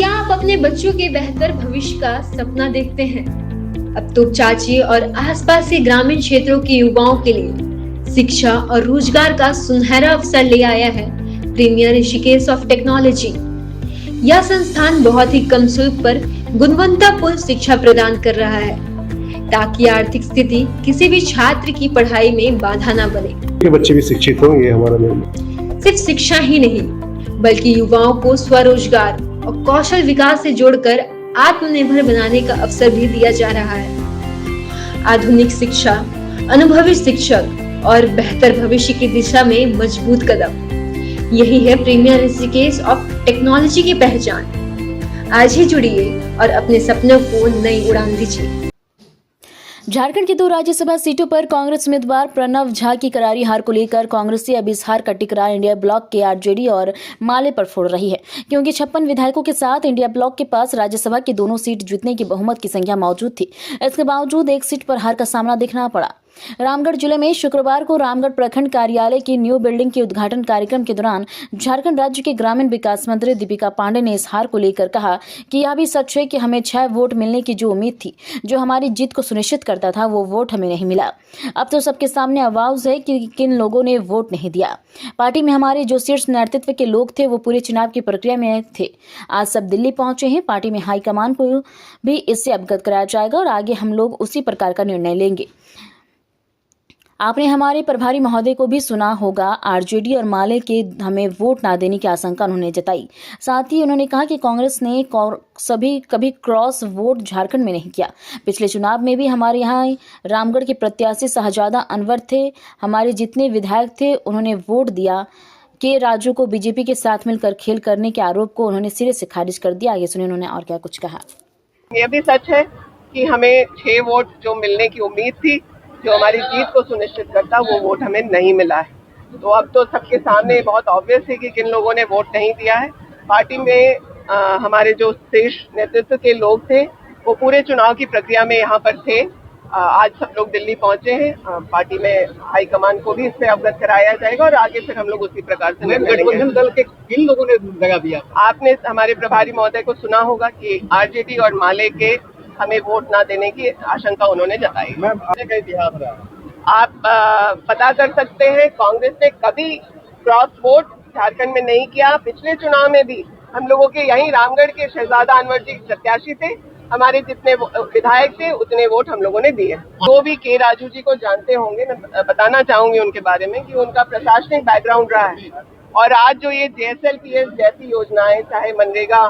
क्या आप अपने बच्चों के बेहतर भविष्य का सपना देखते हैं? अब तो चाची और आसपास के ग्रामीण क्षेत्रों के युवाओं के लिए शिक्षा और रोजगार का सुनहरा अवसर ले आया है प्रीमियर ऋषिकेश ऑफ टेक्नोलॉजी। यह संस्थान बहुत ही कम शुल्क पर गुणवत्तापूर्ण शिक्षा प्रदान कर रहा है ताकि आर्थिक स्थिति किसी भी छात्र की पढ़ाई में बाधा न बने। ये बच्चे भी शिक्षित हों, ये हमारा मेन। सिर्फ शिक्षा ही नहीं बल्कि युवाओं को स्वरोजगार और कौशल विकास से जोड़कर आत्मनिर्भर बनाने का अवसर भी दिया जा रहा है। आधुनिक शिक्षा, अनुभवी शिक्षक और बेहतर भविष्य की दिशा में मजबूत कदम, यही है प्रीमियर ऋषिकेश ऑफ टेक्नोलॉजी की पहचान। आज ही जुड़िए और अपने सपनों को नई उड़ान दीजिए। झारखंड की 2 राज्यसभा सीटों पर कांग्रेस उम्मीदवार प्रणव झा की करारी हार को लेकर कांग्रेसी अब इस हार का टिकरा इंडिया ब्लॉक के आरजेडी और माले पर फोड़ रही है, क्योंकि 56 विधायकों के साथ इंडिया ब्लॉक के पास राज्यसभा की दोनों सीट जीतने की बहुमत की संख्या मौजूद थी। इसके बावजूद एक सीट पर हार का सामना देखना पड़ा। रामगढ़ जिले में शुक्रवार को रामगढ़ प्रखंड कार्यालय की न्यू बिल्डिंग के उद्घाटन कार्यक्रम के दौरान झारखंड राज्य के ग्रामीण विकास मंत्री दीपिका पांडे ने इस हार को लेकर कहा कि यह भी सच है कि हमें 6 वोट मिलने की जो उम्मीद थी, जो हमारी जीत को सुनिश्चित करता था, वो वोट हमें नहीं मिला। अब तो सबके सामने आवाज है कि किन लोगों ने वोट नहीं दिया। पार्टी में हमारे जो शीर्ष नेतृत्व के लोग थे वो पूरे चुनाव की प्रक्रिया में थे। आज सब दिल्ली पहुंचे हैं। पार्टी में हाईकमान को भी इससे अवगत कराया जाएगा और आगे हम लोग उसी प्रकार का निर्णय लेंगे। आपने हमारे प्रभारी महोदय को भी सुना होगा। आरजेडी और माले के हमें वोट ना देने की आशंका उन्होंने जताई। साथ ही उन्होंने कहा कि कांग्रेस ने कभी क्रॉस वोट झारखंड में नहीं किया। पिछले चुनाव में भी हमारे यहाँ रामगढ़ के प्रत्याशी शहजादा अनवर थे। हमारे जितने विधायक थे उन्होंने वोट दिया। के राजू को बीजेपी के साथ मिलकर खेल करने के आरोप को उन्होंने सिरे से खारिज कर दिया। आगे सुनिए उन्होंने और क्या कुछ कहा। यह भी सच है कि हमें 6 वोट जो मिलने की उम्मीद थी, जो हमारी जीत को सुनिश्चित करता, वो वोट हमें नहीं मिला है। तो अब तो सबके सामने बहुत ऑब्वियस है कि किन लोगों ने वोट नहीं दिया है। पार्टी में हमारे जो शीर्ष नेतृत्व के लोग थे वो पूरे चुनाव की प्रक्रिया में यहाँ पर थे। आज सब लोग दिल्ली पहुंचे हैं। पार्टी में हाईकमान को भी इससे अवगत कराया जाएगा और आगे फिर हम लोग उसी प्रकार से गठबंधन दल के किन लोगों ने लगा दिया? आपने हमारे प्रभारी महोदय को सुना होगा कि आरजेडी और माले के हमें वोट ना देने की आशंका उन्होंने जताई। आप पता कर सकते हैं, कांग्रेस ने कभी क्रॉस वोट झारखंड में नहीं किया। पिछले चुनाव में भी हम लोगों के यहीं रामगढ़ के शहजादा अनवर जी प्रत्याशी थे। हमारे जितने विधायक थे उतने वोट हम लोगों ने दिए। वो भी के राजू जी को जानते होंगे। मैं बताना चाहूंगी उनके बारे में कि उनका प्रशासनिक बैकग्राउंड रहा है और आज जो ये JSLPS जैसी योजनाएं, चाहे मनरेगा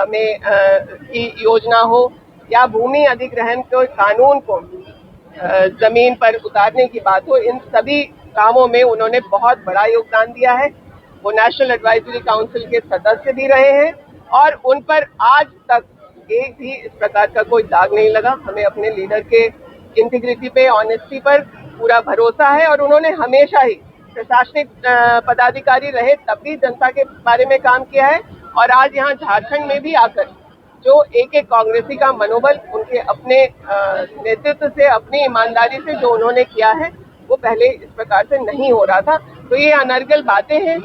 में की योजना हो या भूमि अधिग्रहण के कानून को जमीन पर उतारने की बात हो, इन सभी कामों में उन्होंने बहुत बड़ा योगदान दिया है। वो नेशनल एडवाइजरी काउंसिल के सदस्य भी रहे हैं और उन पर आज तक एक भी इस प्रकार का कोई दाग नहीं लगा। हमें अपने लीडर के इंटीग्रिटी पे, ऑनेस्टी पर पूरा भरोसा है और उन्होंने हमेशा ही प्रशासनिक पदाधिकारी रहे तब भी जनता के बारे में काम किया है और आज यहाँ झारखंड में भी आकर जो एक कांग्रेसी का मनोबल उनके अपने नेतृत्व से, अपनी ईमानदारी से जो उन्होंने किया है, वो पहले इस प्रकार से नहीं हो रहा था। तो ये अनर्गल बातें हैं।